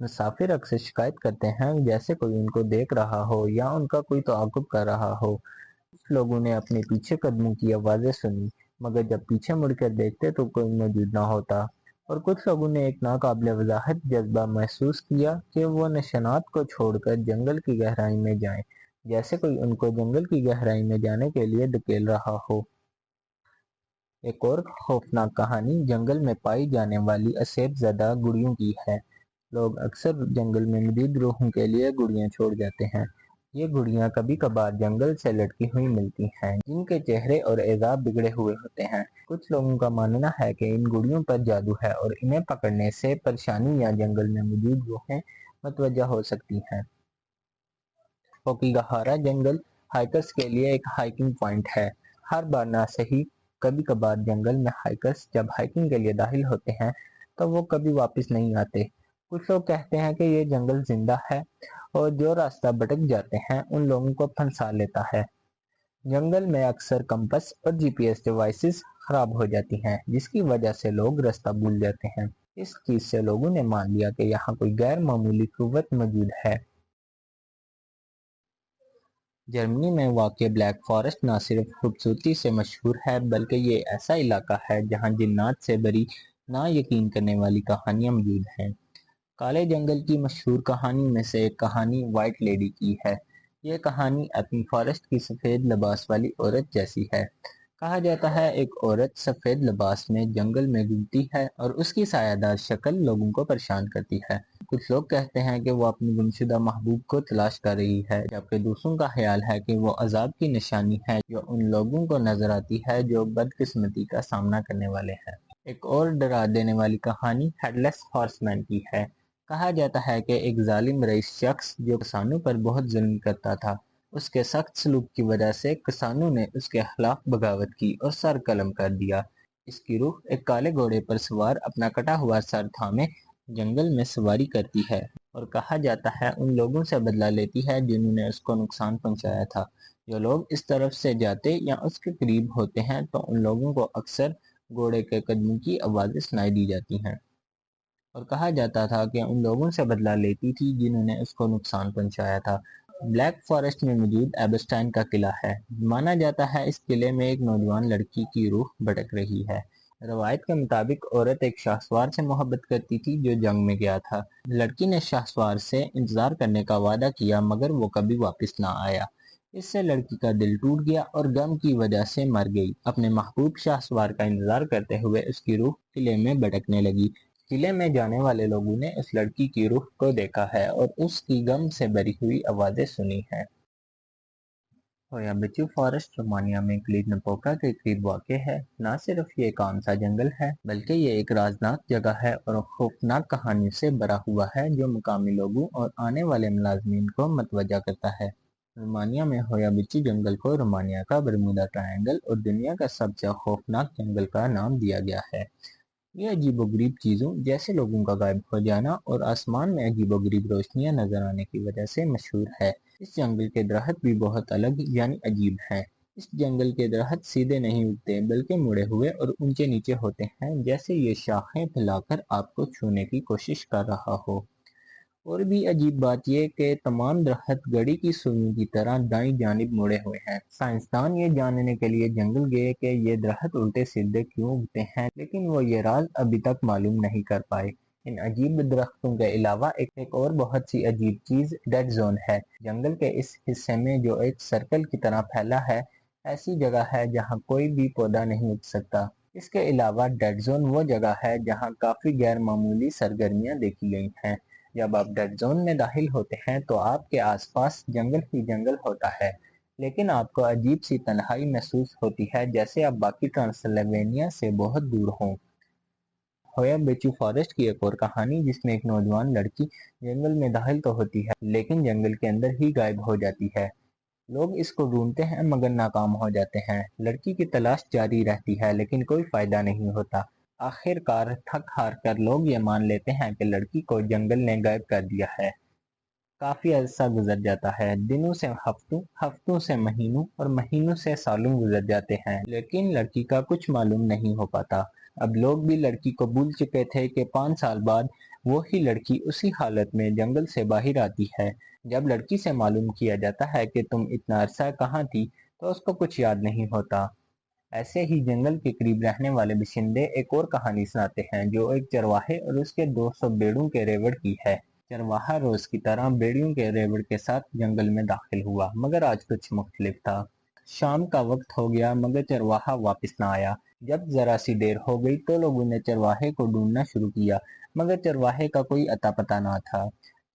مسافر اکثر شکایت کرتے ہیں جیسے کوئی ان کو دیکھ رہا ہو یا ان کا کوئی تعاقب کر رہا ہو۔ کچھ لوگوں نے اپنے پیچھے قدموں کی آوازیں سنی، مگر جب پیچھے مڑ کر دیکھتے تو کوئی موجود نہ ہوتا، اور کچھ لوگوں نے ایک ناقابل وضاحت جذبہ محسوس کیا کہ وہ نشانات کو چھوڑ کر جنگل کی گہرائی میں جائیں، جیسے کوئی ان کو جنگل کی گہرائی میں جانے کے لیے دھکیل رہا ہو۔ ایک اور خوفناک کہانی جنگل میں پائی جانے والی اسیب زدہ گڑیوں کی ہے۔ لوگ اکثر جنگل میں موجود روحوں کے لیے گڑیاں چھوڑ جاتے ہیں۔ یہ گڑیاں کبھی کبھار جنگل سے لٹکی ہوئی ملتی ہیں، جن کے چہرے اور اعضاء بگڑے ہوئے ہوتے ہیں۔ کچھ لوگوں کا ماننا ہے کہ ان گڑیوں پر جادو ہے اور انہیں پکڑنے سے پریشانی یا جنگل میں موجود روحیں متوجہ ہو سکتی ہیں۔ اوکیگہارا جنگل ہائیکرز کے لیے ایک ہائیکنگ پوائنٹ ہے۔ ہر بار نہ صحیح، کبھی کبھار جنگل میں ہائیکرز جب ہائیکنگ کے لیے داخل ہوتے ہیں تو وہ کبھی واپس نہیں آتے۔ کچھ لوگ کہتے ہیں کہ یہ جنگل زندہ ہے اور جو راستہ بھٹک جاتے ہیں ان لوگوں کو پھنسا لیتا ہے۔ جنگل میں اکثر کمپس اور جی پی ایس ڈیوائسز خراب ہو جاتی ہیں، جس کی وجہ سے لوگ راستہ بھول جاتے ہیں۔ اس چیز سے لوگوں نے مان لیا کہ یہاں کوئی غیر معمولی قوت موجود ہے۔ جرمنی میں واقع بلیک فارسٹ نہ صرف خوبصورتی سے مشہور ہے بلکہ یہ ایسا علاقہ ہے جہاں جنات سے بھری نا یقین کرنے والی کہانیاں موجود ہیں۔ کالے جنگل کی مشہور کہانی میں سے ایک کہانی وائٹ لیڈی کی ہے۔ یہ کہانی اپنی فارسٹ کی سفید لباس والی عورت جیسی ہے۔ کہا جاتا ہے ایک عورت سفید لباس میں جنگل میں گھومتی ہے اور اس کی سایہ دار شکل لوگوں کو پریشان کرتی ہے۔ کچھ لوگ کہتے ہیں کہ وہ اپنی گمشدہ محبوب کو تلاش کر رہی ہے، جبکہ دوسروں کا خیال ہے کہ وہ عذاب کی نشانی ہے جو ان لوگوں کو نظر آتی ہے جو بدقسمتی کا سامنا کرنے والے ہیں۔ ایک اور ڈرا دینے والی کہانی ہیڈ لیس ہارس مین کی ہے۔ کہا جاتا ہے کہ ایک ظالم رئیس شخص جو کسانوں پر بہت ظلم کرتا تھا، اس کے سخت سلوک کی وجہ سے کسانوں نے اس کے خلاف بغاوت کی اور سر قلم کر دیا۔ اس کی روح ایک کالے گھوڑے پر سوار اپنا کٹا ہوا سر تھامے جنگل میں سواری کرتی ہے اور کہا جاتا ہے ان لوگوں سے بدلہ لیتی ہے جنہوں نے اس کو نقصان پہنچایا تھا۔ جو لوگ اس طرف سے جاتے یا اس کے قریب ہوتے ہیں تو ان لوگوں کو اکثر گھوڑے کے قدموں کی آوازیں سنائی دی جاتی ہیں، اور کہا جاتا تھا کہ ان لوگوں سے بدلہ لیتی تھی جنہوں نے اس کو نقصان پہنچایا تھا۔ بلیک فارسٹ میں موجود ایبسٹائن کا قلعہ ہے۔ مانا جاتا ہے اس قلعے میں ایک نوجوان لڑکی کی روح بھٹک رہی ہے۔ روایت کے مطابق عورت ایک شاہسوار سے محبت کرتی تھی جو جنگ میں گیا تھا۔ لڑکی نے شاہسوار سے انتظار کرنے کا وعدہ کیا مگر وہ کبھی واپس نہ آیا۔ اس سے لڑکی کا دل ٹوٹ گیا اور غم کی وجہ سے مر گئی۔ اپنے محبوب شاہسوار کا انتظار کرتے ہوئے اس کی روح قلعے میں بھٹکنے لگی۔ قلعے میں جانے والے لوگوں نے اس لڑکی کی روح کو دیکھا ہے اور اس کی غم سے بھری ہوئی آوازیں سنی ہیں۔ ہویا بچو فارسٹ رومانیہ میں کلیج-ناپوکا کے قریب واقع ہے۔ نہ صرف یہ ایک عام سا جنگل ہے بلکہ یہ ایک رازناک جگہ ہے اور خوفناک کہانیوں سے بھرا ہوا ہے جو مقامی لوگوں اور آنے والے ملازمین کو متوجہ کرتا ہے۔ رومانیہ میں ہویا بچو جنگل کو رومانیہ کا برمودا ٹرائینگل اور دنیا کا سب سے خوفناک جنگل کا نام دیا گیا ہے۔ یہ عجیب و غریب چیزوں جیسے لوگوں کا غائب ہو جانا اور آسمان میں عجیب و غریب روشنیاں نظر آنے کی وجہ سے مشہور ہے۔ اس جنگل کے درخت بھی بہت الگ یعنی عجیب ہیں۔ اس جنگل کے درخت سیدھے نہیں اگتے بلکہ مڑے ہوئے اور اونچے نیچے ہوتے ہیں، جیسے یہ شاخیں پھیلا کر آپ کو چھونے کی کوشش کر رہا ہو۔ اور بھی عجیب بات یہ کہ تمام درخت گھڑی کی سوئیوں کی طرح دائیں جانب مڑے ہوئے ہیں۔ سائنسدان یہ جاننے کے لیے جنگل گئے کہ یہ درخت الٹے سیدھے کیوں اگتے ہیں، لیکن وہ یہ راز ابھی تک معلوم نہیں کر پائے۔ ان عجیب درختوں کے علاوہ ایک اور بہت سی عجیب چیز ڈیڈ زون ہے۔ جنگل کے اس حصے میں جو ایک سرکل کی طرح پھیلا ہے، ایسی جگہ ہے جہاں کوئی بھی پودا نہیں اگ سکتا۔ اس کے علاوہ ڈیڈ زون وہ جگہ ہے جہاں کافی غیر معمولی سرگرمیاں دیکھی گئی ہیں۔ جب آپ ڈیڈ زون میں داخل ہوتے ہیں تو آپ کے آس پاس جنگل ہی جنگل ہوتا ہے، لیکن آپ کو عجیب سی تنہائی محسوس ہوتی ہے جیسے آپ باقی ٹرانسلوینیا سے بہت دور ہوں۔ ہویا بچو فارسٹ کی ایک اور کہانی جس میں ایک نوجوان لڑکی جنگل میں داخل تو ہوتی ہے لیکن جنگل کے اندر ہی غائب ہو جاتی ہے۔ لوگ اس کو ڈھونڈتے ہیں مگر ناکام ہو جاتے ہیں۔ لڑکی کی تلاش جاری رہتی ہے لیکن کوئی فائدہ نہیں ہوتا۔ آخر کار تھک ہار کر لوگ یہ مان لیتے ہیں کہ لڑکی کو جنگل نے غائب کر دیا ہے۔ کافی عرصہ گزر جاتا ہے، دنوں سے ہفتوں، ہفتوں سے مہینوں اور مہینوں سے سالوں گزر جاتے ہیں، لیکن لڑکی کا کچھ معلوم نہیں ہو پاتا۔ اب لوگ بھی لڑکی کو بھول چکے تھے کہ 5 سال بعد وہی لڑکی اسی حالت میں جنگل سے باہر آتی ہے۔ جب لڑکی سے معلوم کیا جاتا ہے کہ تم اتنا عرصہ کہاں تھی تو اس کو کچھ یاد نہیں ہوتا۔ ایسے ہی جنگل کے قریب رہنے والے باشندے ایک اور کہانی سناتے ہیں جو ایک چرواہے اور اس کے 200 بھیڑوں کے ریوڑ کی ہے۔ چرواہا روز کی طرح بھیڑیوں کے ریوڑ کے ساتھ جنگل میں داخل ہوا، مگر آج کچھ مختلف تھا۔ شام کا وقت ہو گیا مگر چرواہا واپس نہ آیا۔ جب ذرا سی دیر ہو گئی تو لوگوں نے چرواہے کو ڈھونڈنا شروع کیا، مگر چرواہے کا کوئی اتا پتہ نہ تھا۔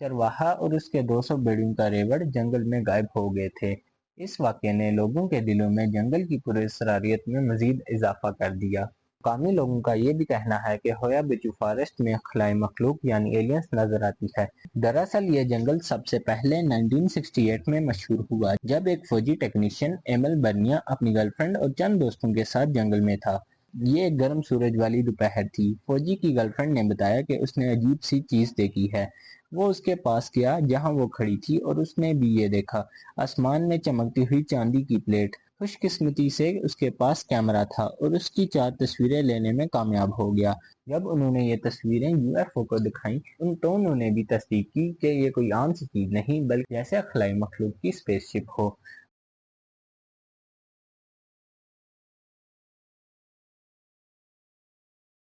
چرواہا اور اس کے 200 بھیڑوں کا ریوڑ جنگل میں غائب ہو گئے تھے۔ اس واقعے نے لوگوں کے دلوں میں جنگل کی پراسراریت میں مزید اضافہ کر دیا۔ مقامی لوگوں کا یہ بھی کہنا ہے کہ ہویا بچو فارسٹ میں خلائی مخلوق یعنی ایلینز نظر آتی ہے۔ دراصل یہ جنگل سب سے پہلے 1968 میں مشہور ہوا جب ایک فوجی ٹیکنیشین ایمل برنیا اپنی گرل فرینڈ اور چند دوستوں کے ساتھ جنگل میں تھا۔ یہ ایک گرم سورج والی دوپہر تھی۔ فوجی کی گرل فرینڈ نے بتایا کہ اس نے عجیب سی چیز دیکھی ہے۔ وہ اس کے پاس گیا جہاں وہ کھڑی تھی اور اس نے بھی یہ دیکھا، آسمان میں چمکتی ہوئی چاندی کی پلیٹ۔ خوش قسمتی سے اس کے پاس کیمرہ تھا اور اس کی 4 تصویریں لینے میں کامیاب ہو گیا۔ جب انہوں نے یہ تصویریں UFO کو دکھائیں تو انہوں نے بھی تصدیق کی کہ یہ کوئی عام سی چیز نہیں بلکہ جیسے خلائی مخلوق کی اسپیس شپ ہو۔